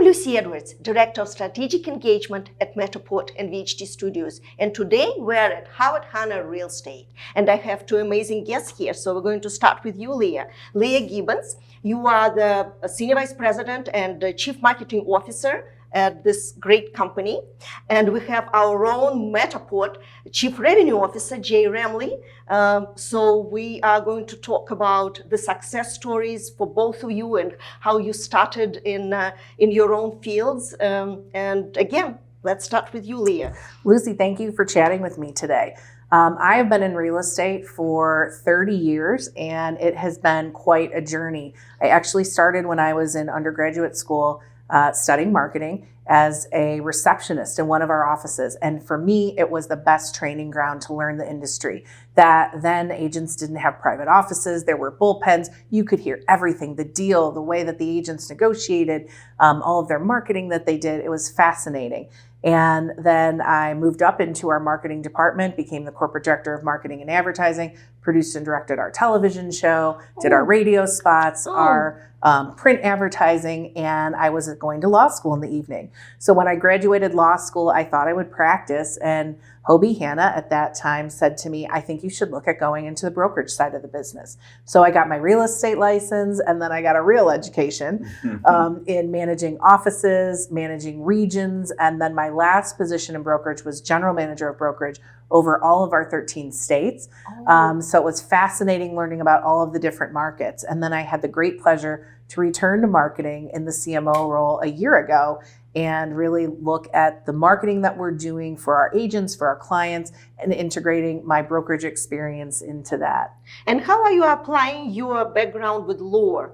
Lucy Edwards, Director of Strategic Engagement at Matterport and VHT Studios. And today we're at Howard Hanna Real Estate. And I have two amazing guests here. So we're going to start with you, Leah. Leah Gibbons, you are the Senior Vice President and Chief Marketing Officer at this great company. And we have our own Matterport Chief Revenue Officer, Jay Remley. So we are going to talk about the success stories for both of you and how you started in your own fields. And again, let's start with you, Leah. Lucy, thank you for chatting with me today. I have been in real estate for 30 years, and it has been quite a journey. I actually started when I was in undergraduate school studying marketing as a receptionist in one of our offices. And for me, it was the best training ground to learn the industry. That then agents didn't have private offices. There were bullpens. You could hear everything, the deal, the way that the agents negotiated, all of their marketing that they did. It was fascinating. And then I moved up into our marketing department, became the corporate director of marketing and advertising, produced and directed our television show, did our radio spots, our print advertising, and I was going to law school in the evening. So when I graduated law school, I thought I would practice, and Hobie Hanna at that time said to me, I think you should look at going into the brokerage side of the business. So I got my real estate license, and then I got a real education in managing offices, managing regions, and then my last position in brokerage was general manager of brokerage over all of our 13 states. So it was fascinating learning about all of the different markets. And then I had the great pleasure to return to marketing in the CMO role a year ago and really look at the marketing that we're doing for our agents, for our clients, and integrating my brokerage experience into that. And how are you applying your background with law?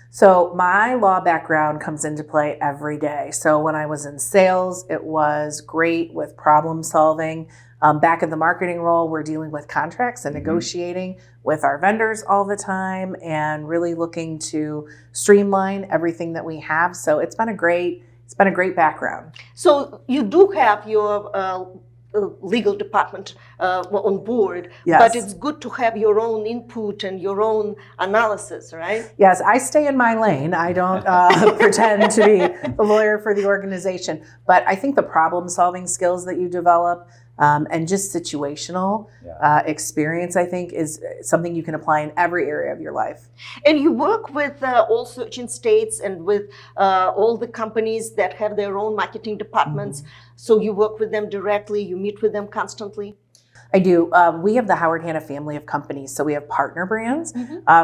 So my law background comes into play every day. So when I was in sales, it was great with problem solving. Back in the marketing role, we're dealing with contracts and negotiating with our vendors all the time and really looking to streamline everything that we have. So it's been a great background. So you do have your legal department on board, yes. But it's good to have your own input and your own analysis, right? Yes, I stay in my lane. I don't pretend to be the lawyer for the organization, but I think the problem-solving skills that you develop and just situational experience, I think, is something you can apply in every area of your life. And you work with all 13 states and with all the companies that have their own marketing departments. So you work with them directly, you meet with them constantly? I do. We have the Howard Hanna family of companies. So we have partner brands.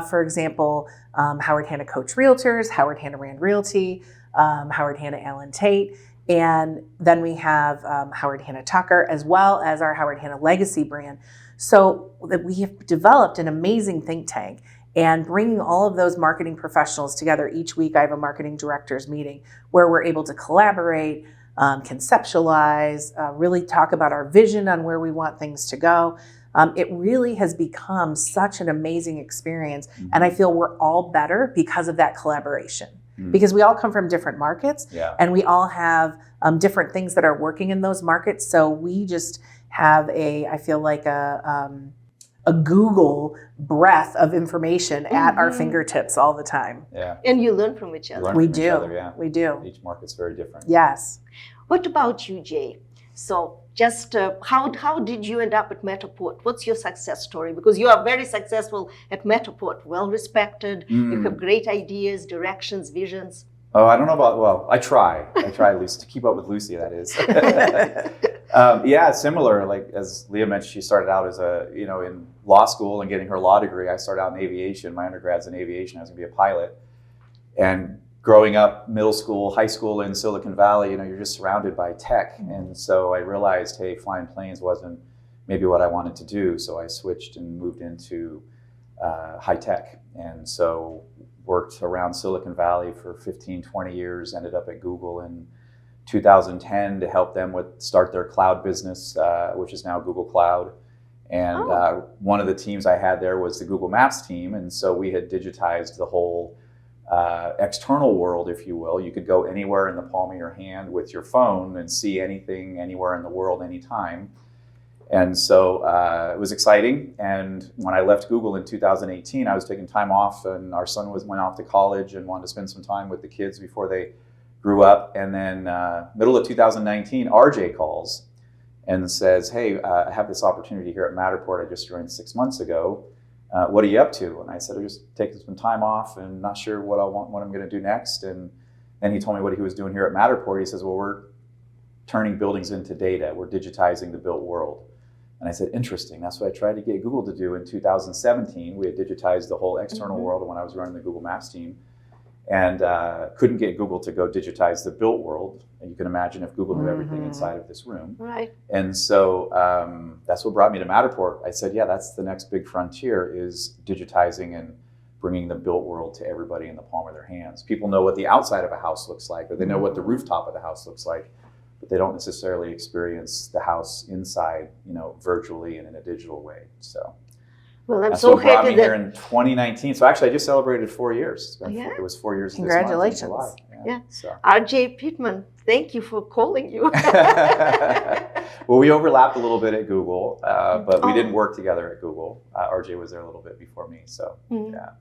For example, Howard Hanna Coach Realtors, Howard Hanna Rand Realty, Howard Hanna Allen Tate. And then we have Howard Hanna Tucker, as well as our Howard Hanna Legacy brand. So that we have developed an amazing think tank, and bringing all of those marketing professionals together each week. I have a marketing directors meeting where we're able to collaborate, conceptualize, really talk about our vision on where we want things to go. It really has become such an amazing experience. And I feel we're all better because of that collaboration. Because we all come from different markets and we all have different things that are working in those markets. So we just have I feel like a Google breadth of information at our fingertips all the time. Yeah. And you learn from each other. We do. We do. Each market's very different. Yes. What about you, Jay? So just how did you end up at Matterport? What's your success story? Because you are very successful at Matterport, well respected. You have great ideas, directions, visions. Oh, I don't know about, well, I try at least to keep up with Lucy, that is. Yeah, similar. Like as Leah mentioned, she started out as in law school and getting her law degree. I started out in aviation. My undergrad's in aviation. I was gonna be a pilot. And growing up, middle school, high school in Silicon Valley, you're just surrounded by tech. And so I realized, hey, flying planes wasn't maybe what I wanted to do. So I switched and moved into high tech. And so worked around Silicon Valley for 15, 20 years, ended up at Google in 2010 to help them start their cloud business, which is now Google Cloud. And one of the teams I had there was the Google Maps team. And so we had digitized the whole external world, if you will. You could go anywhere in the palm of your hand with your phone and see anything anywhere in the world anytime. And so it was exciting. And when I left Google in 2018, I was taking time off, and our son went off to college and wanted to spend some time with the kids before they grew up, and then middle of 2019, RJ calls and says, hey, I have this opportunity here at Matterport. I just joined 6 months ago. What are you up to? And I said, I'm just taking some time off and not sure what I'm going to do next. And then he told me what he was doing here at Matterport. He says, well, we're turning buildings into data. We're digitizing the built world. And I said, interesting. That's what I tried to get Google to do in 2017. We had digitized the whole external world when I was running the Google Maps team, and couldn't get Google to go digitize the built world. And you can imagine if Google knew everything inside of this room. Right. And so that's what brought me to Matterport. I said, yeah, that's the next big frontier, is digitizing and bringing the built world to everybody in the palm of their hands. People know what the outside of a house looks like, or they know what the rooftop of the house looks like, but they don't necessarily experience the house inside, virtually and in a digital way. So well, I'm that's so what brought me happy here in 2019. So actually, I just celebrated 4 years. It was 4 years. Congratulations. This month in July. Yeah. So. RJ Pittman, thank you for calling you. Well, we overlapped a little bit at Google, but we didn't work together at Google. RJ was there a little bit before me. So yeah.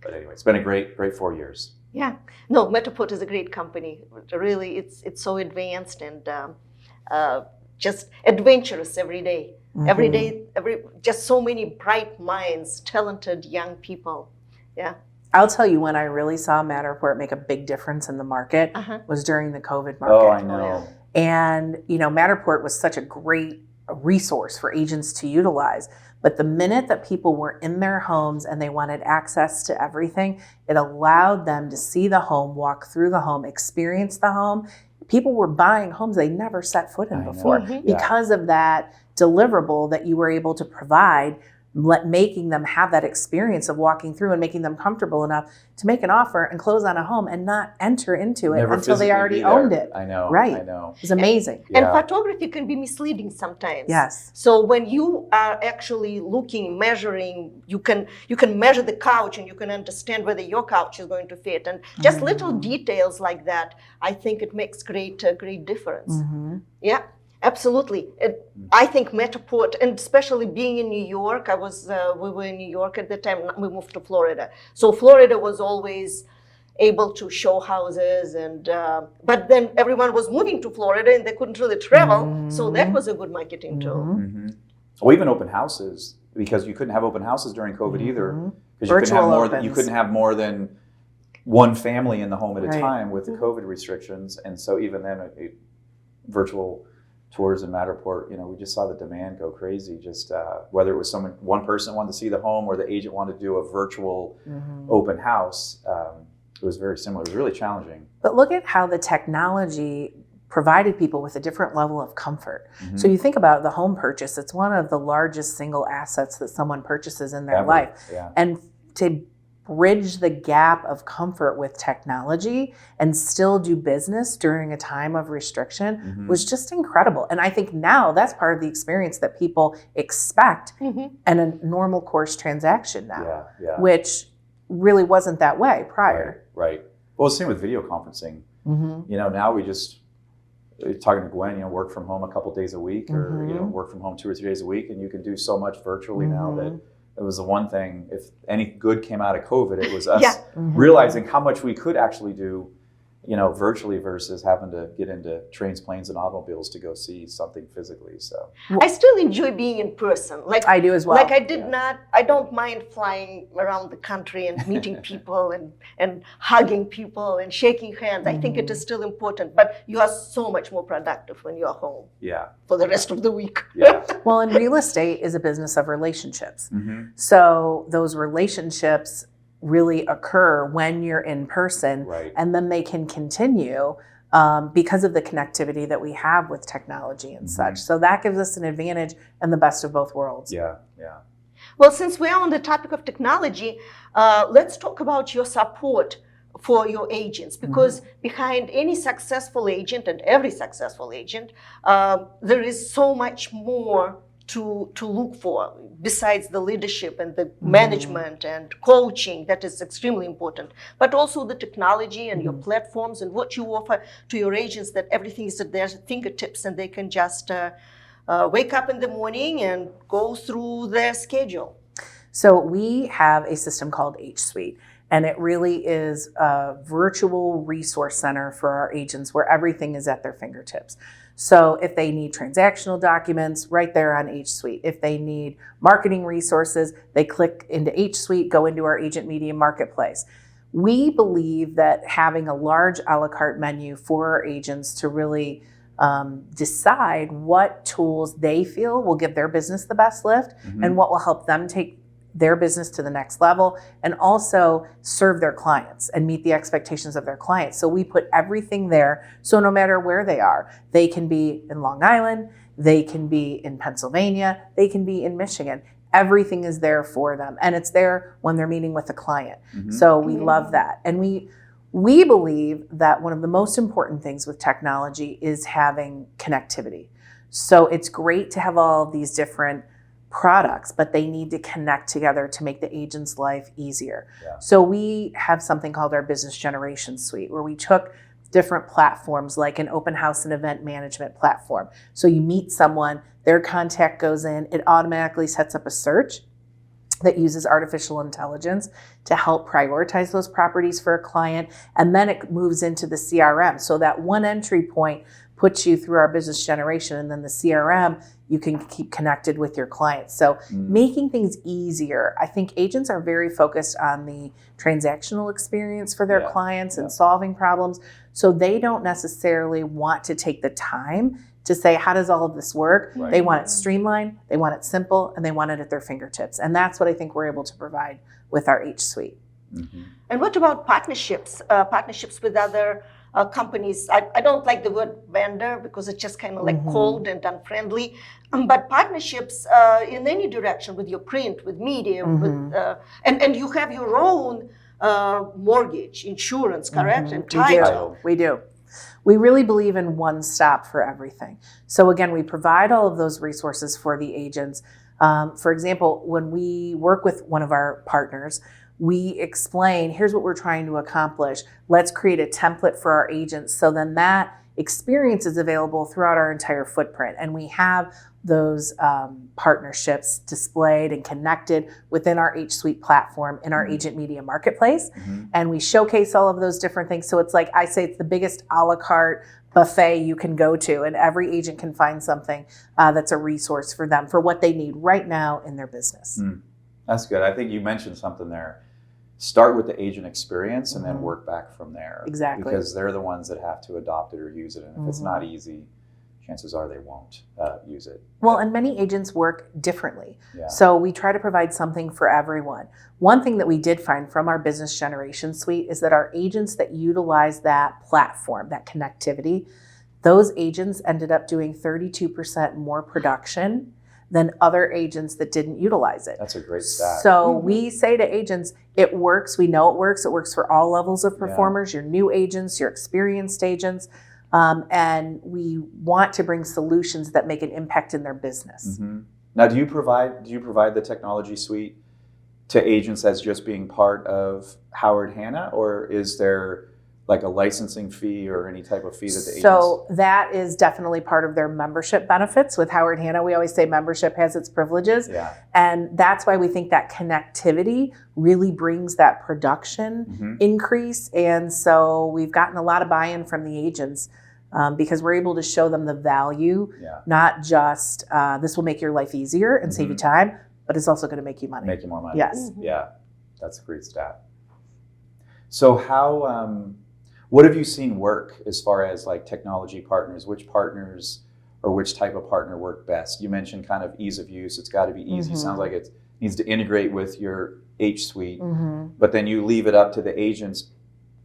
But anyway, it's been a great 4 years. Yeah, no, Matterport is a great company. Really, it's so advanced and just adventurous every day. Every day, just so many bright minds, talented young people. Yeah. I'll tell you, when I really saw Matterport make a big difference in the market was during the COVID market. Oh, I know. And Matterport was such a great resource for agents to utilize. But the minute that people were in their homes and they wanted access to everything, it allowed them to see the home, walk through the home, experience the home. People were buying homes they never set foot in before because of that deliverable that you were able to provide, making them have that experience of walking through and making them comfortable enough to make an offer and close on a home and not enter into it until they already owned it. I know. Right. I know. It's amazing. And photography can be misleading sometimes. Yes. So when you are actually looking, measuring, you can measure the couch and you can understand whether your couch is going to fit. And just little details like that, I think it makes great difference. Yeah. Absolutely. I think Matterport, and especially being in New York, we were in New York at the time, we moved to Florida. So Florida was always able to show houses, and but then everyone was moving to Florida and they couldn't really travel. So that was a good marketing tool. Well, even open houses, because you couldn't have open houses during COVID either, because you couldn't have more than one family in the home at a time with the COVID restrictions. And so even then, virtual tours in Matterport, we just saw the demand go crazy. Just whether it was one person wanted to see the home or the agent wanted to do a virtual open house, it was very similar. It was really challenging. But look at how the technology provided people with a different level of comfort. So you think about the home purchase, it's one of the largest single assets that someone purchases in their life. Yeah. And to bridge the gap of comfort with technology and still do business during a time of restriction was just incredible. And I think now that's part of the experience that people expect in a normal course transaction now, which really wasn't that way prior. Right. Well, it's the same with video conferencing. Now we just, talking to Gwen, work from home a couple days a week or, work from home 2 or 3 days a week, and you can do so much virtually now that it was the one thing, if any good came out of COVID, it was us realizing how much we could actually do, virtually versus having to get into trains, planes, and automobiles to go see something physically. So I still enjoy being in person. Like I do as well. Like I don't mind flying around the country and meeting people and hugging people and shaking hands. I think it is still important, but you are so much more productive when you are home. Yeah. For the rest of the week. Yeah. Well, and real estate is a business of relationships. So those relationships really occur when you're in person, and then they can continue because of the connectivity that we have with technology and such. So that gives us an advantage and the best of both worlds. Yeah, yeah. Well, since we're on the topic of technology, let's talk about your support for your agents, because behind any successful agent and every successful agent, there is so much more to look for besides the leadership and the management and coaching. That is extremely important, but also the technology and your platforms and what you offer to your agents, that everything is at their fingertips and they can just wake up in the morning and go through their schedule. So we have a system called H Suite. And it really is a virtual resource center for our agents where everything is at their fingertips. So if they need transactional documents, right there on H Suite. If they need marketing resources, they click into H Suite, go into our agent media marketplace. We believe that having a large a la carte menu for our agents to really decide what tools they feel will give their business the best lift and what will help them take their business to the next level and also serve their clients and meet the expectations of their clients. So we put everything there. So no matter where they are, they can be in Long Island, they can be in Pennsylvania, they can be in Michigan. Everything is there for them. And it's there when they're meeting with a client. So we love that. And we believe that one of the most important things with technology is having connectivity. So it's great to have all these different products, but they need to connect together to make the agent's life easier. So we have something called our Business Generation Suite, where we took different platforms like an open house and event management platform. So you meet someone, their contact goes in, it automatically sets up a search that uses artificial intelligence to help prioritize those properties for a client. And then it moves into the CRM. So that one entry point puts you through our business generation, and then the CRM, you can keep connected with your clients. So making things easier. I think agents are very focused on the transactional experience for their clients and solving problems. So they don't necessarily want to take the time to say, how does all of this work? They want it streamlined, they want it simple, and they want it at their fingertips. And that's what I think we're able to provide with our H Suite. And what about partnerships? Partnerships with other companies. I don't like the word vendor because it's just kind of like cold and unfriendly. But partnerships in any direction with your print, with media, with and you have your own mortgage, insurance, correct? And title. We do. We really believe in one stop for everything. So again, we provide all of those resources for the agents. For example, when we work with one of our partners, we explain, here's what we're trying to accomplish. Let's create a template for our agents. So then that experience is available throughout our entire footprint. And we have those partnerships displayed and connected within our H Suite platform in our agent media marketplace. And we showcase all of those different things. So it's like, I say, it's the biggest a la carte buffet you can go to, and every agent can find something that's a resource for them for what they need right now in their business. That's good. I think you mentioned something there. Start with the agent experience and then work back from there. Exactly. Because they're the ones that have to adopt it or use it. And if it's not easy, chances are they won't use it. Well, and many agents work differently. So we try to provide something for everyone. One thing that we did find from our Business Generation Suite is that our agents that utilize that platform, that connectivity, those agents ended up doing 32% more production than other agents that didn't utilize it. That's a great stat. So we say to agents, it works. We know it works. It works for all levels of performers, your new agents, your experienced agents. And we want to bring solutions that make an impact in their business. Now, do you provide the technology suite to agents as just being part of Howard Hanna, or is there like a licensing fee or any type of fee that the agents? So that is definitely part of their membership benefits. With Howard Hanna, we always say membership has its privileges. And that's why we think that connectivity really brings that production increase. And so we've gotten a lot of buy-in from the agents because we're able to show them the value, not just this will make your life easier and save you time, but it's also going to make you money. Make you more money. Yes. Yeah, that's a great stat. So how, what have you seen work as far as like technology partners? Which partners or which type of partner work best? You mentioned kind of ease of use. It's got to be easy. Sounds like it needs to integrate with your H Suite, but then you leave it up to the agents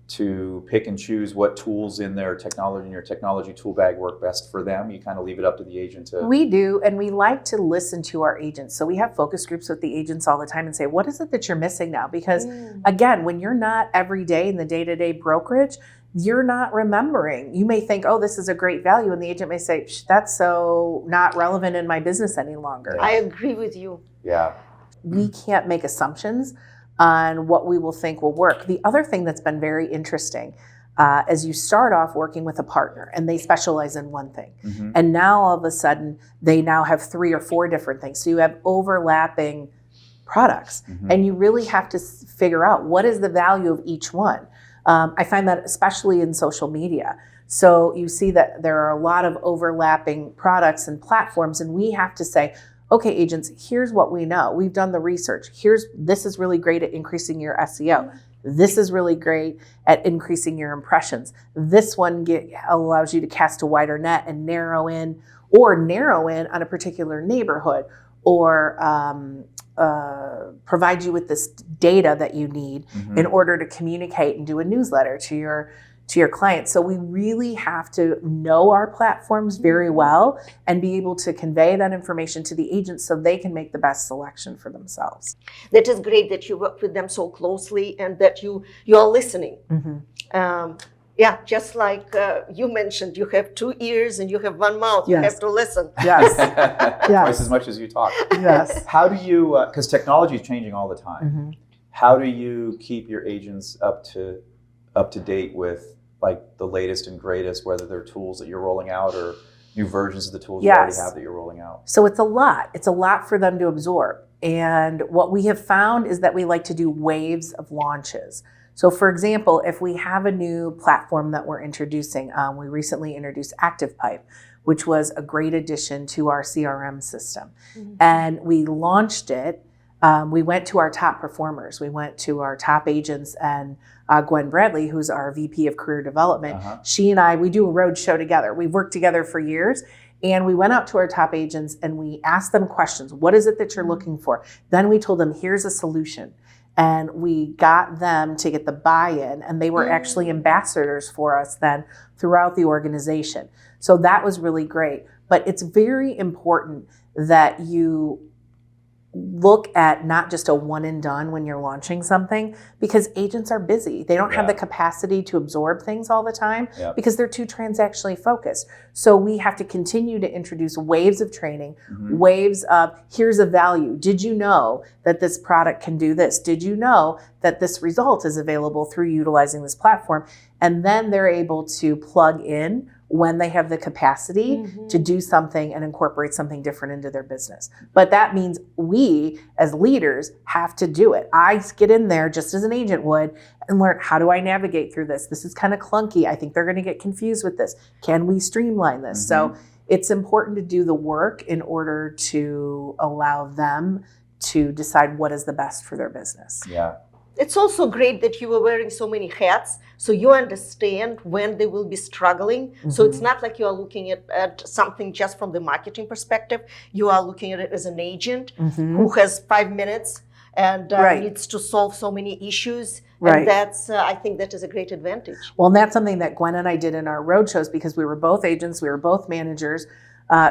to pick and choose what tools in their technology, in your technology tool bag work best for them. You kind of leave it up to the agent to... We do, and we like to listen to our agents. So we have focus groups with the agents all the time and say, what is it that you're missing now? Because again, when you're not every day in the day-to-day brokerage, you're not remembering. You may think, oh, this is a great value. And the agent may say, that's so not relevant in my business any longer. I agree with you. We can't make assumptions on what we will think will work. The other thing that's been very interesting, as you start off working with a partner and they specialize in one thing, and now all of a sudden they now have 3 or 4 different things. So you have overlapping products. And you really have to figure out what is the value of each one. I find that especially in social media. So you see that there are a lot of overlapping products and platforms, and we have to say, okay, agents, here's what we know. We've done the research. This is really great at increasing your SEO. This is really great at increasing your impressions. This one allows you to cast a wider net and narrow in on a particular neighborhood, or provide you with this data that you need in order to communicate and do a newsletter to your clients. So we really have to know our platforms very well and be able to convey that information to the agents so they can make the best selection for themselves. That is great that you work with them so closely and that you are listening. Yeah, just like you mentioned, you have 2 ears and you have 1 mouth. You have to listen. Yes. Twice as much as you talk. Yes. How do you, because technology is changing all the time, how do you keep your agents up to date with like the latest and greatest, whether they're tools that you're rolling out or new versions of the tools you already have that you're rolling out? So it's a lot. It's a lot for them to absorb. And what we have found is that we like to do waves of launches. So for example, if we have a new platform that we're introducing, we recently introduced ActivePipe, which was a great addition to our CRM system. And we launched it. We went to our top performers. We went to our top agents, and Gwen Bradley, who's our VP of Career Development, she and I, we do a road show together. We've worked together for years. And we went out to our top agents and we asked them questions. What is it that you're looking for? Then we told them, here's a solution. And we got them to get the buy-in, and they were actually ambassadors for us then throughout the organization. So that was really great. But it's very important that you look at not just a one and done when you're launching something, because agents are busy. They don't have the capacity to absorb things all the time because they're too transactionally focused. So we have to continue to introduce waves of training, waves of here's a value. Did you know that this product can do this? Did you know that this result is available through utilizing this platform? And then they're able to plug in when they have the capacity to do something and incorporate something different into their business. But that means we, as leaders, have to do it. I get in there just as an agent would and learn, how do I navigate through this? This is kind of clunky. I think they're going to get confused with this. Can we streamline this? So it's important to do the work in order to allow them to decide what is the best for their business. It's also great that you are wearing so many hats, so you understand when they will be struggling. So it's not like you are looking at something just from the marketing perspective. You are looking at it as an agent who has 5 minutes and needs to solve so many issues. And that's, I think that is a great advantage. Well, and that's something that Gwen and I did in our roadshows, because we were both agents, we were both managers,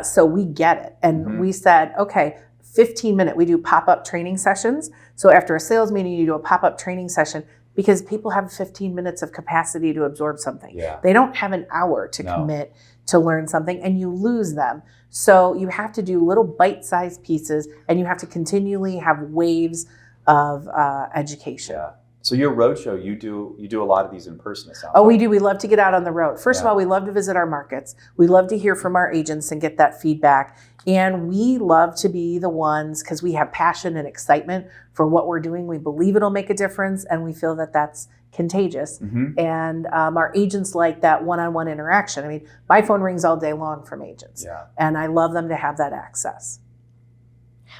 so we get it. And we said, okay, 15-minute, we do pop-up training sessions. So after a sales meeting, you do a pop-up training session, because people have 15 minutes of capacity to absorb something. They don't have an hour to commit to learn something, and you lose them. So you have to do little bite-sized pieces, and you have to continually have waves of education. So your roadshow, you do a lot of these in person, it sounds like. we do. We love to get out on the road. First of all, we love to visit our markets. We love to hear from our agents and get that feedback. And we love to be the ones, because we have passion and excitement for what we're doing. We believe it'll make a difference, and we feel that that's contagious. And our agents like that one-on-one interaction. I mean, my phone rings all day long from agents, and I love them to have that access.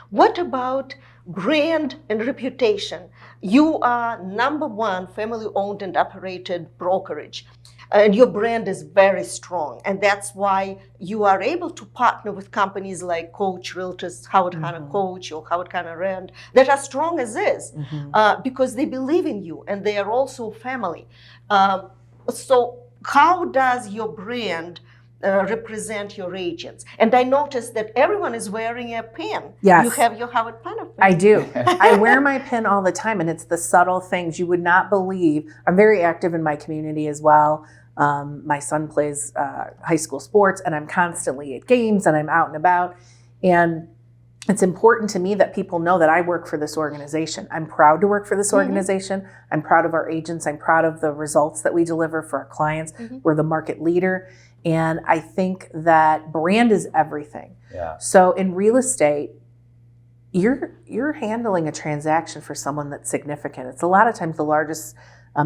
What about brand and reputation? You are #1 family-owned and operated brokerage, and your brand is very strong. And that's why you are able to partner with companies like Coach Realtors, Howard Hanna Coach, or Howard Hanna Rand, that are strong as is, because they believe in you and they are also family. So how does your brand represent your agents? And I noticed that everyone is wearing a pin. You have your Howard Hanna pin. I do. I wear my pin all the time, and it's the subtle things you would not believe. I'm very active in my community as well. My son plays high school sports, and I'm constantly at games, and I'm out and about. And it's important to me that people know that I work for this organization. I'm proud to work for this organization. I'm proud of our agents. I'm proud of the results that we deliver for our clients. We're the market leader. And I think that brand is everything. So in real estate, you're handling a transaction for someone that's significant. It's a lot of times the largest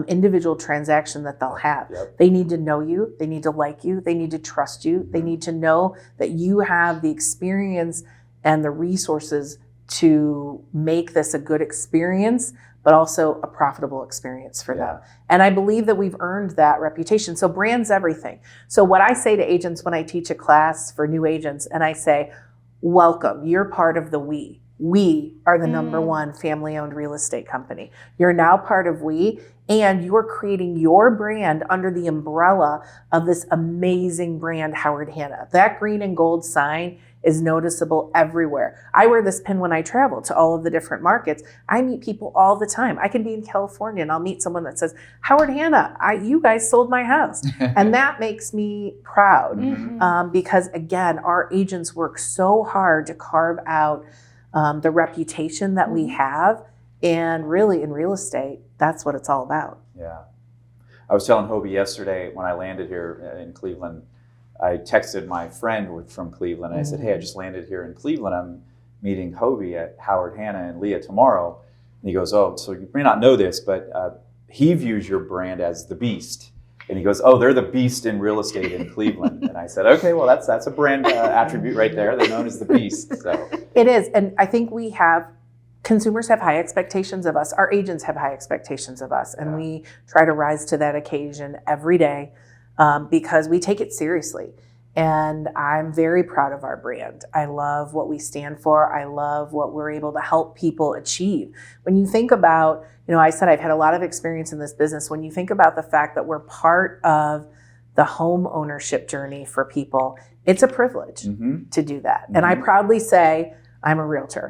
individual transaction that they'll have. Yep. They need to know you, they need to like you, they need to trust you, they need to know that you have the experience and the resources to make this a good experience, but also a profitable experience for them. And I believe that we've earned that reputation. So brand's everything. So what I say to agents when I teach a class for new agents, and I say, welcome, you're part of the we. We are the number one family-owned real estate company. You're now part of we, and you're creating your brand under the umbrella of this amazing brand, Howard Hanna. That green and gold sign is noticeable everywhere. I wear this pin when I travel to all of the different markets. I meet people all the time. I can be in California and I'll meet someone that says, Howard Hanna, you guys sold my house. And that makes me proud because, again, our agents work so hard to carve out the reputation that we have. And really, in real estate, that's what it's all about. Yeah. I was telling Hobie yesterday when I landed here in Cleveland, I texted my friend from Cleveland. I said, hey, I just landed here in Cleveland. I'm meeting Hobie at Howard Hanna and Leah tomorrow. And he goes, oh, so you may not know this, but he views your brand as the beast. And he goes, oh, they're the beast in real estate in Cleveland. And I said, okay, well, that's a brand attribute right there. They're known as the beast. So it is. And I think consumers have high expectations of us. Our agents have high expectations of us. And we try to rise to that occasion every day because we take it seriously. And I'm very proud of our brand. I love what we stand for. I love what we're able to help people achieve. When you think about, I said I've had a lot of experience in this business. When you think about the fact that we're part of the home ownership journey for people, it's a privilege to do that. And I proudly say I'm a realtor.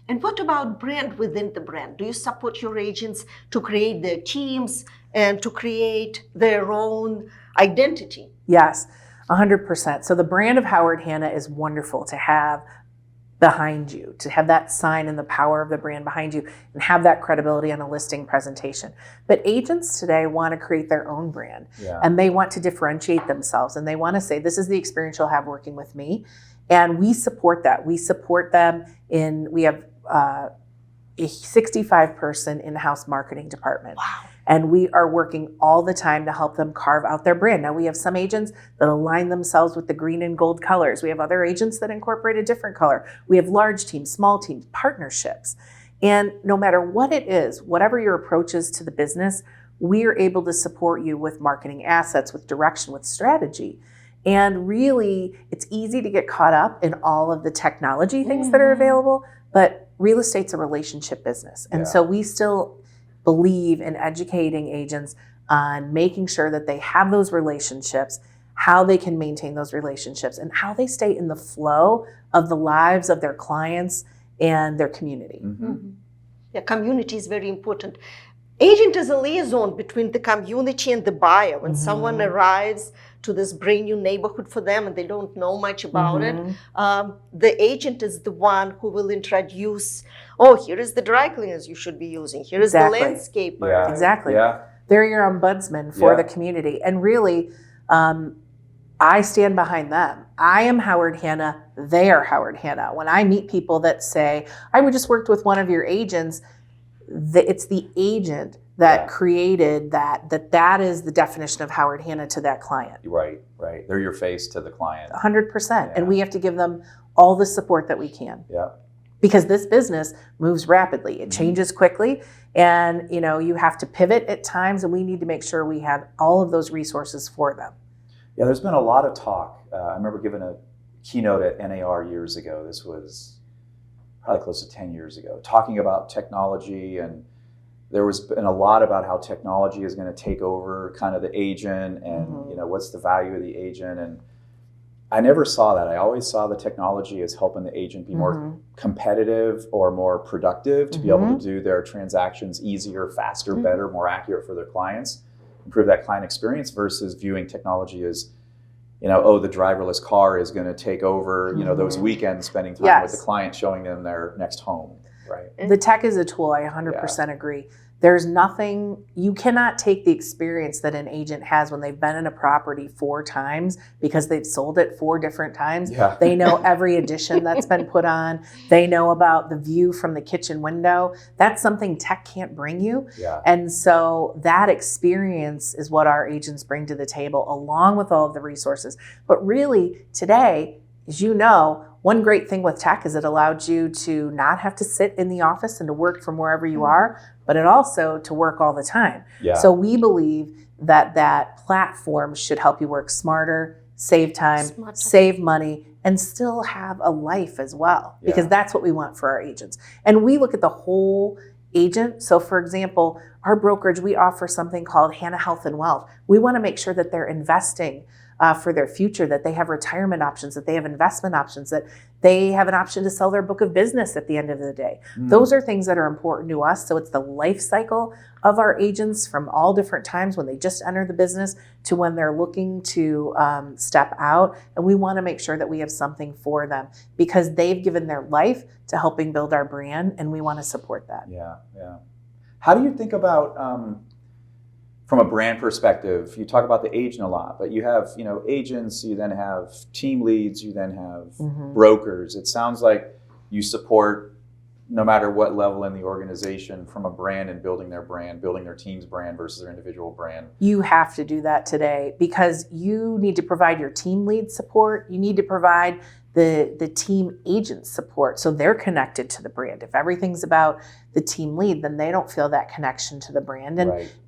And what about brand within the brand? Do you support your agents to create their teams and to create their own identity? Yes, 100%. So the brand of Howard Hanna is wonderful to have behind you, to have that sign and the power of the brand behind you and have that credibility on a listing presentation. But agents today want to create their own brand and they want to differentiate themselves and they want to say, this is the experience you'll have working with me. And we support that. We support them we have a 65-person in-house marketing department. Wow. And we are working all the time to help them carve out their brand. Now, we have some agents that align themselves with the green and gold colors. We have other agents that incorporate a different color. We have large teams, small teams, partnerships. And no matter what it is, whatever your approach is to the business, we are able to support you with marketing assets, with direction, with strategy. And really, it's easy to get caught up in all of the technology things that are available, but real estate's a relationship business. And so we still believe in educating agents on making sure that they have those relationships, how they can maintain those relationships, and how they stay in the flow of the lives of their clients and their community. Yeah, community is very important. Agent is a liaison between the community and the buyer. When someone arrives to this brand new neighborhood for them and they don't know much about it, the agent is the one who will introduce, here is the dry cleaners you should be using. Here is the landscaper. Yeah. Exactly. They're your ombudsman for the community. And really, I stand behind them. I am Howard Hanna. They are Howard Hanna. When I meet people that say, I just worked with one of your agents, it's the agent that created that is the definition of Howard Hanna to that client. Right. They're your face to the client. 100%. And we have to give them all the support that we can. Because this business moves rapidly. It changes quickly. And, you have to pivot at times, and we need to make sure we have all of those resources for them. Yeah, there's been a lot of talk. I remember giving a keynote at NAR years ago. This was probably close to 10 years ago, talking about technology, and there was been a lot about how technology is going to take over kind of the agent and what's the value of the agent. And I never saw that. I always saw the technology as helping the agent be more competitive or more productive to be able to do their transactions easier, faster, better, more accurate for their clients, improve that client experience, versus viewing technology as the driverless car is going to take over, those weekends spending time with the client, showing them their next home, right? The tech is a tool. I 100% agree. There's nothing, you cannot take the experience that an agent has when they've been in a property 4 times because they've sold it 4 different times. Yeah. They know every addition that's been put on. They know about the view from the kitchen window. That's something tech can't bring you. Yeah. And so that experience is what our agents bring to the table, along with all of the resources. But really, today, as you know, one great thing with tech is it allowed you to not have to sit in the office and to work from wherever you are, but it also to work all the time. Yeah. So we believe that that platform should help you work smarter, save time, save money, and still have a life as well, because that's what we want for our agents. And we look at the whole agent. So for example, our brokerage, we offer something called Hanna Health and Wealth. We want to make sure that they're investing for their future, that they have retirement options, that they have investment options, that they have an option to sell their book of business at the end of the day. Those are things that are important to us. So it's the life cycle of our agents from all different times when they just enter the business to when they're looking to step out. And we want to make sure that we have something for them because they've given their life to helping build our brand, and we want to support that. Yeah, yeah. How do you think about from a brand perspective? You talk about the agent a lot, but you have, agents, you then have team leads, you then have brokers. It sounds like you support no matter what level in the organization from a brand and building their brand, building their team's brand versus their individual brand. You have to do that today because you need to provide your team lead support. You need to provide the team agent support so they're connected to the brand. If everything's about the team lead, then they don't feel that connection to the brand.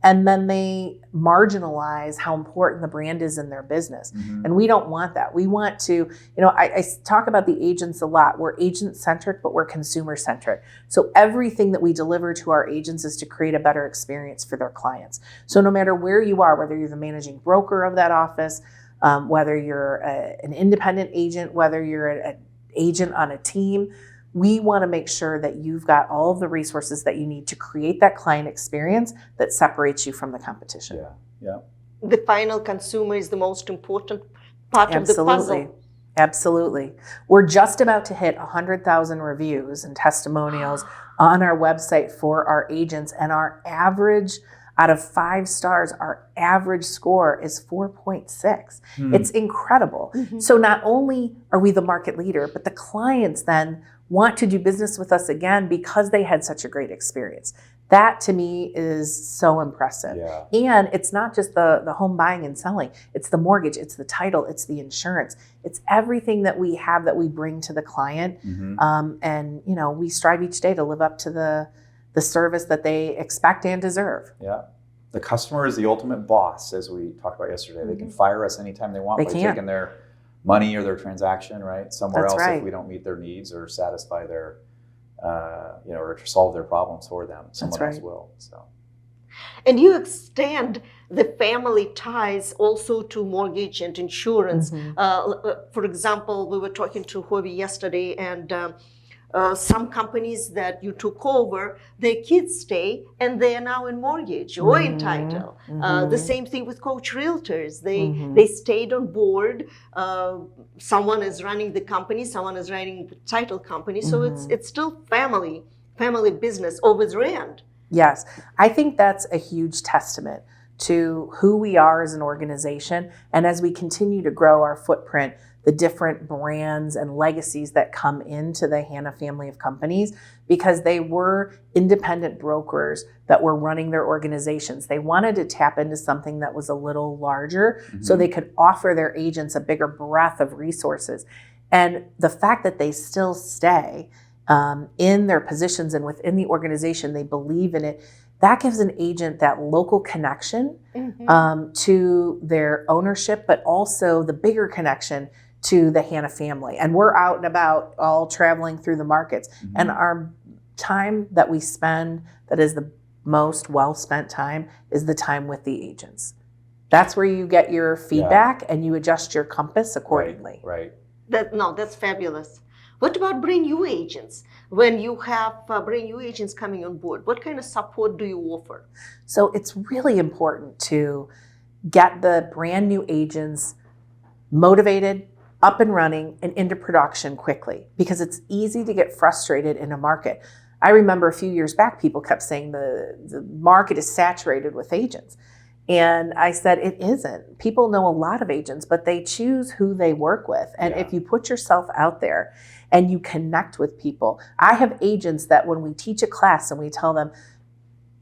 And then they marginalize how important the brand is in their business. And we don't want that. We want to, I talk about the agents a lot. We're agent-centric, but we're consumer-centric. So everything that we deliver to our agents is to create a better experience for their clients. So no matter where you are, whether you're the managing broker of that office, whether you're an independent agent, whether you're an agent on a team, we want to make sure that you've got all of the resources that you need to create that client experience that separates you from the competition. Yeah. The final consumer is the most important part of the puzzle. Absolutely. We're just about to hit 100,000 reviews and testimonials on our website for our agents, and our average out of 5 stars, our average score is 4.6. It's incredible. So not only are we the market leader, but the clients then want to do business with us again because they had such a great experience. That to me is so impressive. And it's not just the home buying and selling. It's the mortgage, it's the title, it's the insurance. It's everything that we have that we bring to the client. And we strive each day to live up to the service that they expect and deserve. Yeah. The customer is the ultimate boss, as we talked about yesterday. They can fire us anytime they want by taking their money or their transaction, right? Somewhere else if we don't meet their needs or satisfy their, or to solve their problems for them. Someone else will. So. And you extend the family ties also to mortgage and insurance. For example, we were talking to Hobby yesterday, and some companies that you took over, their kids stay and they are now in mortgage or in title. The same thing with Coach Realtors. They stayed on board. Someone is running the company, someone is running the title company. So it's still family business over the end. Yes, I think that's a huge testament to who we are as an organization. And as we continue to grow our footprint, the different brands and legacies that come into the Hanna family of companies, because they were independent brokers that were running their organizations. They wanted to tap into something that was a little larger so they could offer their agents a bigger breadth of resources. And the fact that they still stay in their positions and within the organization, they believe in it, that gives an agent that local connection to their ownership, but also the bigger connection to the Hanna family. And we're out and about all traveling through the markets. And our time that we spend, that is the most well-spent time, is the time with the agents. That's where you get your feedback and you adjust your compass accordingly. Right. That's fabulous. What about brand new agents? When you have brand new agents coming on board, what kind of support do you offer? So it's really important to get the brand new agents motivated, up and running, and into production quickly, because it's easy to get frustrated in a market. I remember a few years back, people kept saying the market is saturated with agents. And I said, it isn't. People know a lot of agents, but they choose who they work with. And if you put yourself out there and you connect with people, I have agents that when we teach a class and we tell them,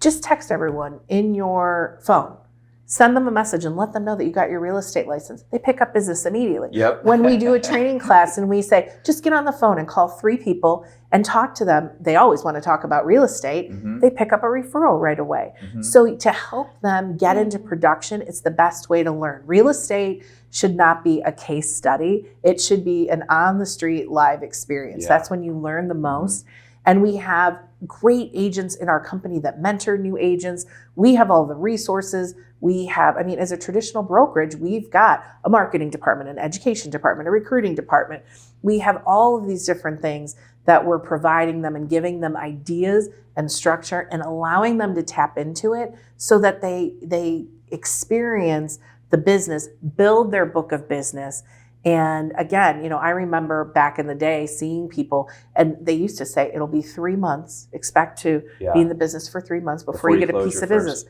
just text everyone in your phone, send them a message and let them know that you got your real estate license. They pick up business immediately. Yep. When we do a training class and we say, just get on the phone and call 3 people and talk to them, they always want to talk about real estate. They pick up a referral right away. So to help them get into production, it's the best way to learn. Real estate should not be a case study. It should be an on-the-street live experience. That's when you learn the most. And we have great agents in our company that mentor new agents. We have all the resources. We have, I mean, as a traditional brokerage, we've got a marketing department, an education department, a recruiting department. We have all of these different things that we're providing them and giving them ideas and structure and allowing them to tap into it so that they experience the business, build their book of business. And again, you know, I remember back in the day seeing people, and they used to say, it'll be 3 months, expect to be in the business for 3 months before you get a piece of business.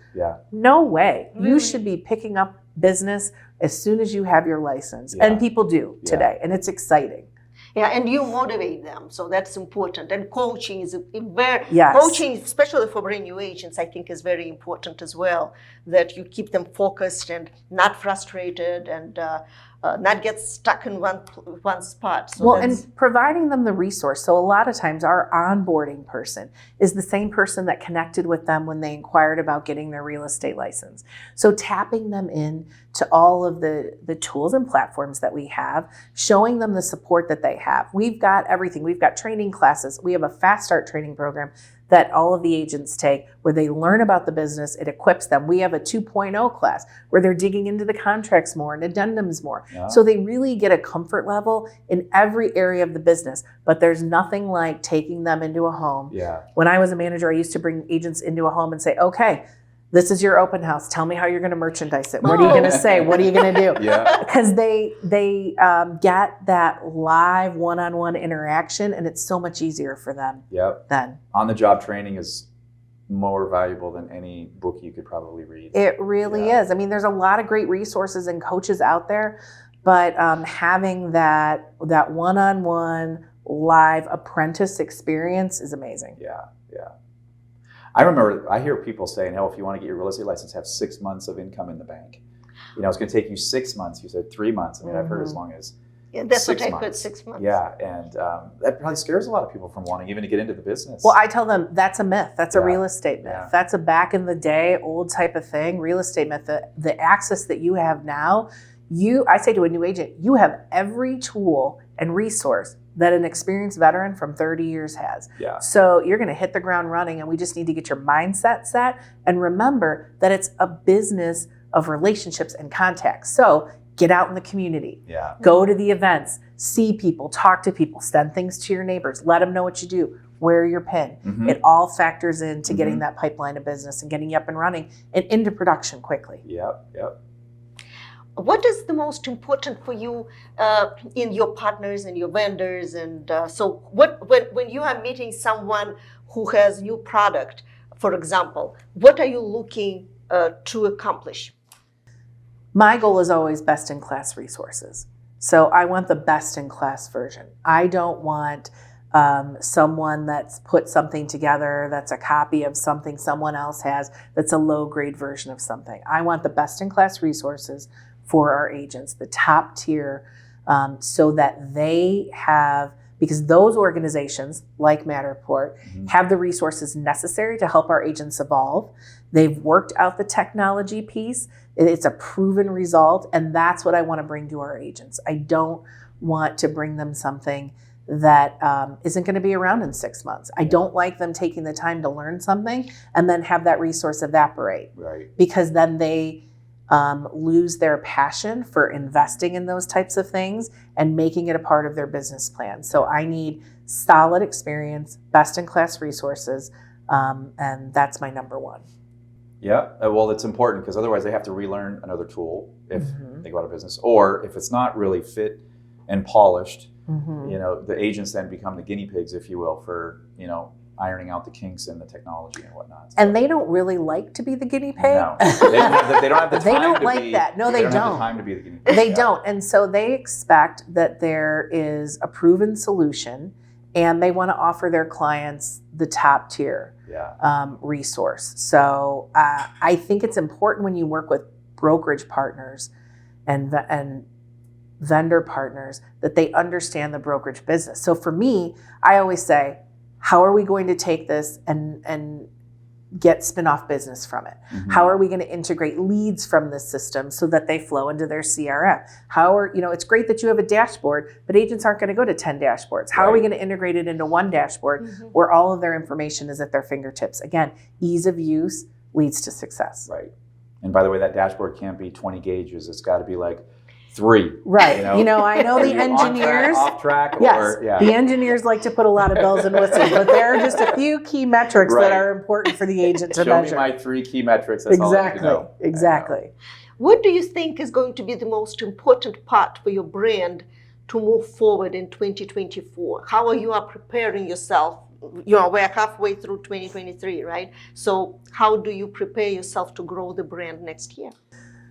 No way. You should be picking up business as soon as you have your license. And people do today, and it's exciting. Yeah, and you motivate them, so that's important. And coaching is coaching, especially for brand new agents, I think is very important as well. That you keep them focused and not frustrated and not get stuck in one spot. So and providing them the resource. So a lot of times our onboarding person is the same person that connected with them when they inquired about getting their real estate license. So tapping them in to all of the tools and platforms that we have, showing them the support that they have. We've got everything. We've got training classes. We have a fast start training program that all of the agents take where they learn about the business. It equips them. We have a 2.0 class where they're digging into the contracts more and addendums more. So they really get a comfort level in every area of the business. But there's nothing like taking them into a home. When I was a manager, I used to bring agents into a home and say, okay, this is your open house. Tell me how you're going to merchandise it. What are you going to say? What are you going to do? Because they get that live one-on-one interaction, and it's so much easier for them then. On-the-job training is more valuable than any book you could probably read. It really is. I mean, there's a lot of great resources and coaches out there, but having that one-on-one live apprentice experience is amazing. I remember, I hear people saying, if you want to get your real estate license, have 6 months of income in the bank. You know, it's going to take you 6 months. You said 3 months. I mean, I've heard as long as that's 6 what I months. heard, 6 months. And that probably scares a lot of people from wanting even to get into the business. Well, I tell them that's a myth. That's a real estate myth. That's a back in the day, old type of thing, real estate myth. The access that you have now, I say to a new agent, you have every tool and resource that an experienced veteran from 30 years has. So you're going to hit the ground running, and we just need to get your mindset set and remember that it's a business of relationships and contacts. So get out in the community, go to the events, see people, talk to people, send things to your neighbors, let them know what you do, wear your pin. It all factors into getting that pipeline of business and getting you up and running and into production quickly. What is the most important for you in your partners and your vendors? And so when you are meeting someone who has new product, for example, what are you looking to accomplish? My goal is always best-in-class resources. So I want the best-in-class version. I don't want someone that's put something together that's a copy of something someone else has that's a low-grade version of something. I want the best-in-class resources for our agents, the top tier, so that they have, because those organizations like Matterport have the resources necessary to help our agents evolve. They've worked out the technology piece. It's a proven result, and that's what I want to bring to our agents. I don't want to bring them something that isn't going to be around in 6 months. I don't like them taking the time to learn something and then have that resource evaporate, because then they lose their passion for investing in those types of things and making it a part of their business plan. So I need solid experience, best-in-class resources, and that's my number one. Well, it's important because otherwise they have to relearn another tool if they go out of business, or if it's not really fit and polished, you know, the agents then become the guinea pigs, if you will, for, you know, ironing out the kinks in the technology and whatnot. So. And they don't really like to be the guinea pig. No, they don't have the time. They don't to like be, that. No, they don't. Have don't. the time to be the guinea pig. They don't. And so they expect that there is a proven solution, and they want to offer their clients the top tier resource. So I think it's important when you work with brokerage partners and vendor partners that they understand the brokerage business. So for me, I always say, how are we going to take this and get spin-off business from it? Mm-hmm. How are we going to integrate leads from this system so that they flow into their CRM? It's great that you have a dashboard, but agents aren't going to go to 10 dashboards. How are we going to integrate it into one dashboard where all of their information is at their fingertips? Again, ease of use leads to success. Right. And by the way, that dashboard can't be 20 gauges. It's got to be like 3. Right. I know the engineers. Off track. Yes. The engineers like to put a lot of bells and whistles, but there are just a few key metrics that are important for the agent to measure. Show me my 3 key metrics. That's all I have to know. Exactly. What do you think is going to be the most important part for your brand to move forward in 2024? How are you preparing yourself? We're halfway through 2023, right? So how do you prepare yourself to grow the brand next year?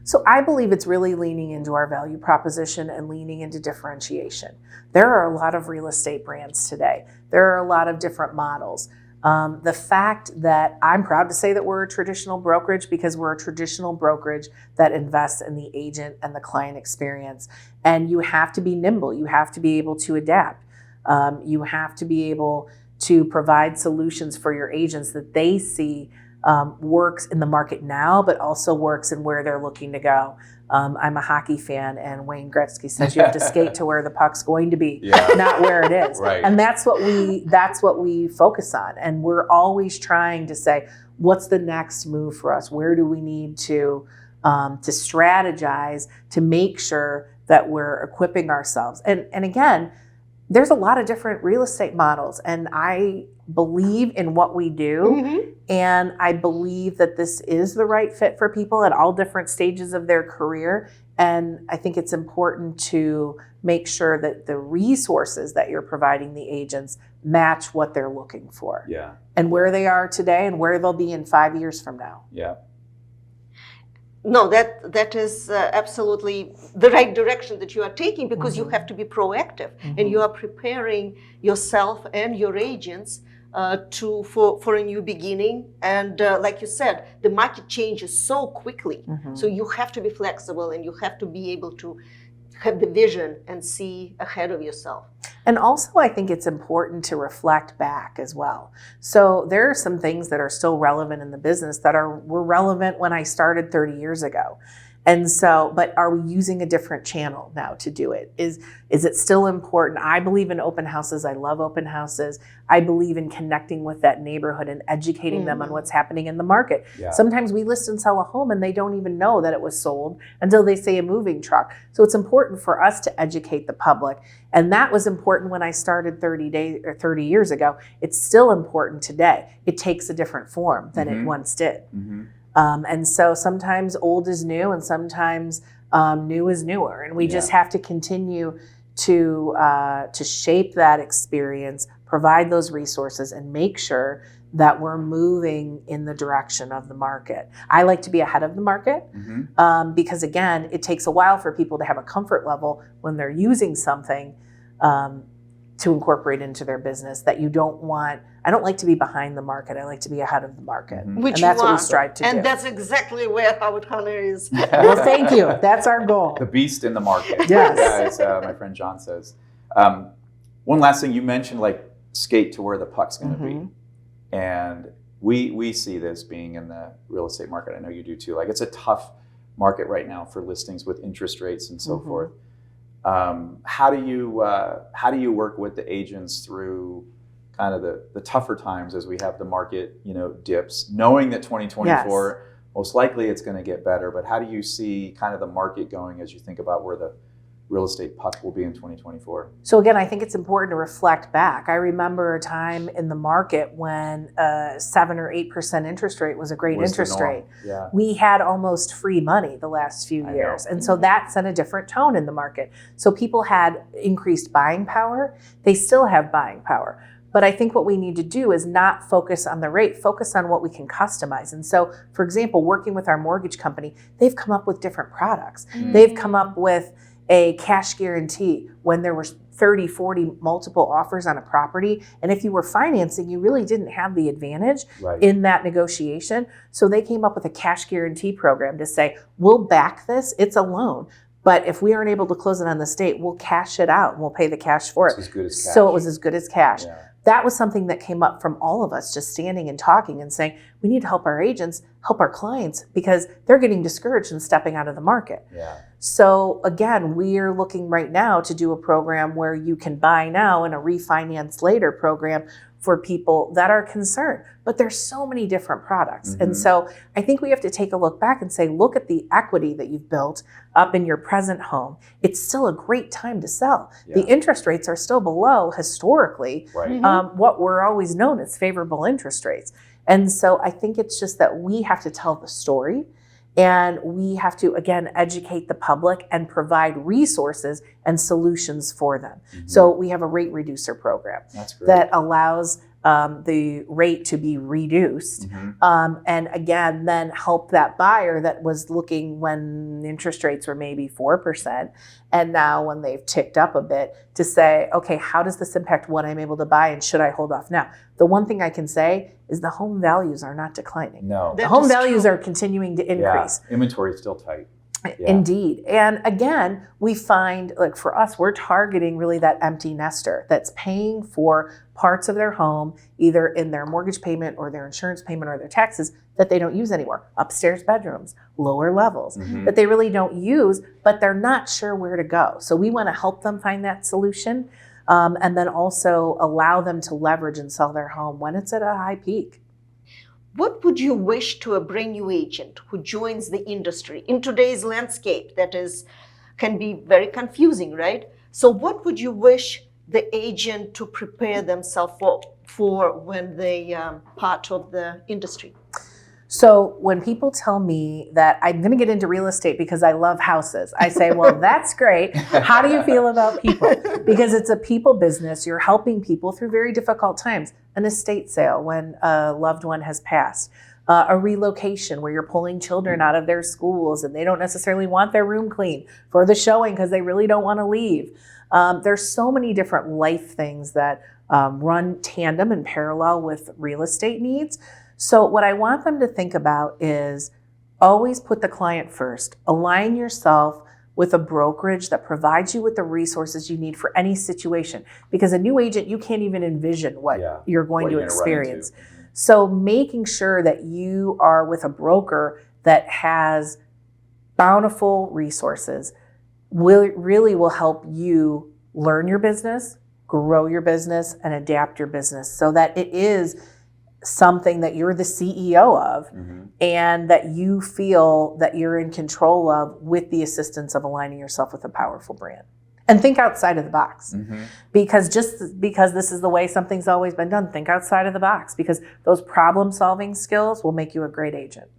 So I believe it's really leaning into our value proposition and leaning into differentiation. There are a lot of real estate brands today. There are a lot of different models. The fact that I'm proud to say that we're a traditional brokerage, because we're a traditional brokerage that invests in the agent and the client experience. And you have to be nimble. You have to be able to adapt. You have to be able to provide solutions for your agents that they see works in the market now, but also works in where they're looking to go. I'm a hockey fan, and Wayne Gretzky says you have to skate to where the puck's going to be, not where it is. Right. And that's what we focus on. And we're always trying to say, what's the next move for us? Where do we need to strategize to make sure that we're equipping ourselves? And again, there's a lot of different real estate models, and I believe in what we do, and I believe that this is the right fit for people at all different stages of their career. And I think it's important to make sure that the resources that you're providing the agents match what they're looking for, and where they are today and where they'll be in 5 years from now. No, that is absolutely the right direction that you are taking, because you have to be proactive, and you are preparing yourself and your agents for a new beginning. And like you said, the market changes so quickly, so you have to be flexible, and you have to be able to have the vision and see ahead of yourself. And also, I think it's important to reflect back as well. So there are some things that are still relevant in the business that were relevant when I started 30 years ago. And so, but are we using a different channel now to do it? Is it still important? I believe in open houses. I love open houses. I believe in connecting with that neighborhood and educating them on what's happening in the market. Sometimes we list and sell a home and they don't even know that it was sold until they say a moving truck. So it's important for us to educate the public. And that was important when I started 30 years ago. It's still important today. It takes a different form than it once did. And so sometimes old is new, and sometimes new is newer. And we just have to continue to shape that experience, provide those resources, and make sure that we're moving in the direction of the market. I like to be ahead of the market because, again, it takes a while for people to have a comfort level when they're using something to incorporate into their business that you don't want. I don't like to be behind the market. I like to be ahead of the market. Which and that's what we strive to do. And that's exactly where Howard Hanna is. Well, thank you. That's our goal. The beast in the market. Yes. As my friend John says. One last thing, you mentioned like skate to where the puck's going to be. And we see this being in the real estate market. I know you do too. Like, it's a tough market right now for listings with interest rates and so forth. How do you work with the agents through kind of the tougher times as we have the market, dips, knowing that 2024 most likely it's going to get better, but how do you see kind of the market going as you think about where the real estate puck will be in 2024? So again, I think it's important to reflect back. I remember a time in the market when 7 or 8% interest rate was a great interest rate. We had almost free money the last few years. And so that set a different tone in the market. So people had increased buying power. They still have buying power. But I think what we need to do is not focus on the rate, focus on what we can customize. And so, for example, working with our mortgage company, they've come up with different products. They've come up with a cash guarantee when there were 30, 40 multiple offers on a property. And if you were financing, you really didn't have the advantage in that negotiation. So they came up with a cash guarantee program to say, we'll back this, it's a loan. But if we aren't able to close it on the state, we'll cash it out and we'll pay the cash for it. It's as good as cash. So it was as good as cash. Yeah. That was something that came up from all of us, just standing and talking and saying, we need to help our agents, help our clients, because they're getting discouraged and stepping out of the market. Yeah. So again, we are looking right now to do a program where you can buy now and a refinance later program for people that are concerned. But there's so many different products. And so I think we have to take a look back and say, look at the equity that you've built up in your present home. It's still a great time to sell. Yeah. The interest rates are still below historically Right. what were always known as favorable interest rates. And so I think it's just that we have to tell the story, and we have to, again, educate the public and provide resources and solutions for them. So we have a rate reducer program That's great. that allows the rate to be reduced. And again, then help that buyer that was looking when interest rates were maybe 4%. And now when they've ticked up a bit, to say, okay, how does this impact what I'm able to buy, and should I hold off now? The one thing I can say is the home values are not declining. No. The That home is values true. are continuing to Yeah. increase. Inventory is still tight. Yeah. Indeed. And again, we find, like for us, we're targeting really that empty nester that's paying for parts of their home, either in their mortgage payment or their insurance payment or their taxes, that they don't use anymore. Upstairs bedrooms, lower levels, that they really don't use, but they're not sure where to go. So we want to help them find that solution, and then also allow them to leverage and sell their home when it's at a high peak. What would you wish to a brand new agent who joins the industry in today's landscape that can be very confusing, right? So what would you wish the agent to prepare themselves for when they part of the industry? So when people tell me that I'm going to get into real estate because I love houses, I say, well, that's great. How do you feel about people? Because it's a people business. You're helping people through very difficult times. An estate sale when a loved one has passed. A relocation where you're pulling children out of their schools and they don't necessarily want their room clean for the showing because they really don't want to leave. There's so many different life things that run tandem and parallel with real estate needs. So what I want them to think about is always put the client first. Align yourself with a brokerage that provides you with the resources you need for any situation. Because a new agent, you can't even envision what you're going to experience. So making sure that you are with a broker that has bountiful resources really will help you learn your business, grow your business, and adapt your business so that it is something that you're the CEO of and that you feel that you're in control of with the assistance of aligning yourself with a powerful brand. And think outside of the box. Because just because this is the way something's always been done, think outside of the box, because those problem-solving skills will make you a great agent.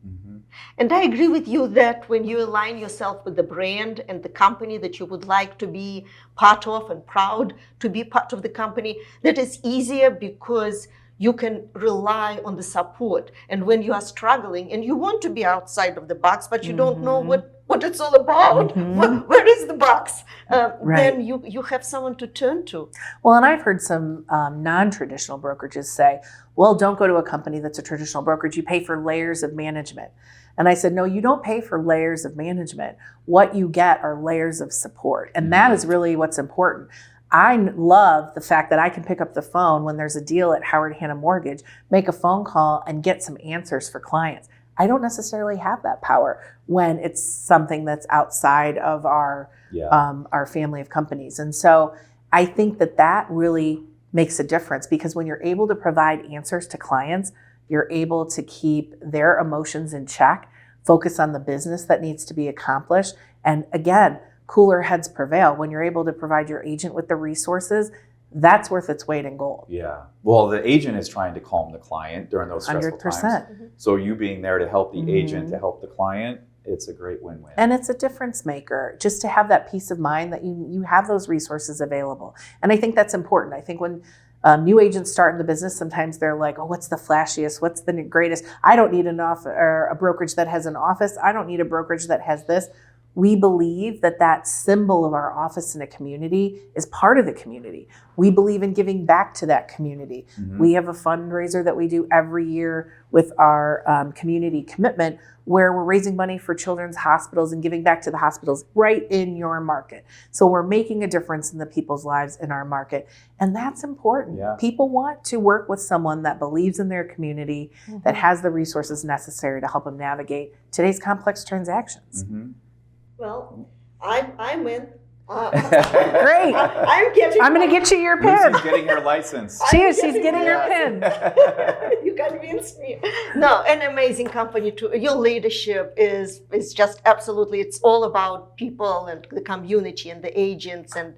And I agree with you that when you align yourself with the brand and the company that you would like to be part of and proud to be part of the company, that is easier because you can rely on the support. And when you are struggling and you want to be outside of the box, but you don't know what it's all about, where is the box? Then you have someone to turn to. Well, and I've heard some non-traditional brokerages say, well, don't go to a company that's a traditional brokerage. You pay for layers of management. And I said, no, you don't pay for layers of management. What you get are layers of support. And that is really what's important. I love the fact that I can pick up the phone when there's a deal at Howard Hanna Mortgage, make a phone call and get some answers for clients. I don't necessarily have that power when it's something that's outside of our family of companies. And so I think that really makes a difference, because when you're able to provide answers to clients, you're able to keep their emotions in check, focus on the business that needs to be accomplished. And again, cooler heads prevail. When you're able to provide your agent with the resources, that's worth its weight in gold. Yeah. Well, the agent is trying to calm the client during those stressful 100%. times. So you being there to help the agent, to help the client, it's a great win-win. And it's a difference maker, just to have that peace of mind that you have those resources available. And I think that's important. I think when new agents start in the business, sometimes they're like, oh, what's the flashiest? What's the greatest? I don't need a brokerage that has an office. I don't need a brokerage that has this. We believe that that symbol of our office in a community is part of the community. We believe in giving back to that community. Mhm. We have a fundraiser that we do every year with our community commitment, where we're raising money for children's hospitals and giving back to the hospitals right in your market. So we're making a difference in the people's lives in our market. And that's important. Yeah. People want to work with someone that believes in their community, that has the resources necessary to help them navigate today's complex transactions. Mhm. Well, I'm in. Great. I'm going to get you your pin. Lucy's getting her license. She's getting her pin. You convinced me. No, an amazing company too. Your leadership is just absolutely. It's all about people and the community and the agents, and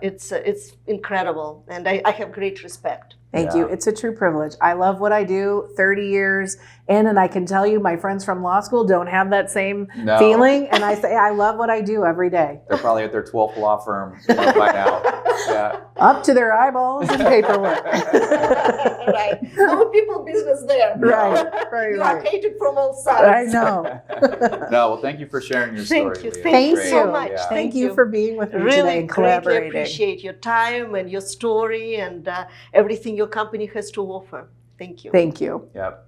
it's incredible. And I have great respect. Thank you. It's a true privilege. I love what I do. 30 years in, and I can tell you, my friends from law school don't have that same feeling. And I say I love what I do every day. They're probably at their 12th law firm by now. Yeah. Up to their eyeballs in paperwork. Right. No people business there. Right. You are hated from all sides. I know. No, well, thank you for sharing your story. Thank you. Leah. Thank you Great. so much. Yeah. Thank you for being with me today Really and greatly collaborating. appreciate your time and your story and everything your company has to offer. Thank you. Thank you. Yep.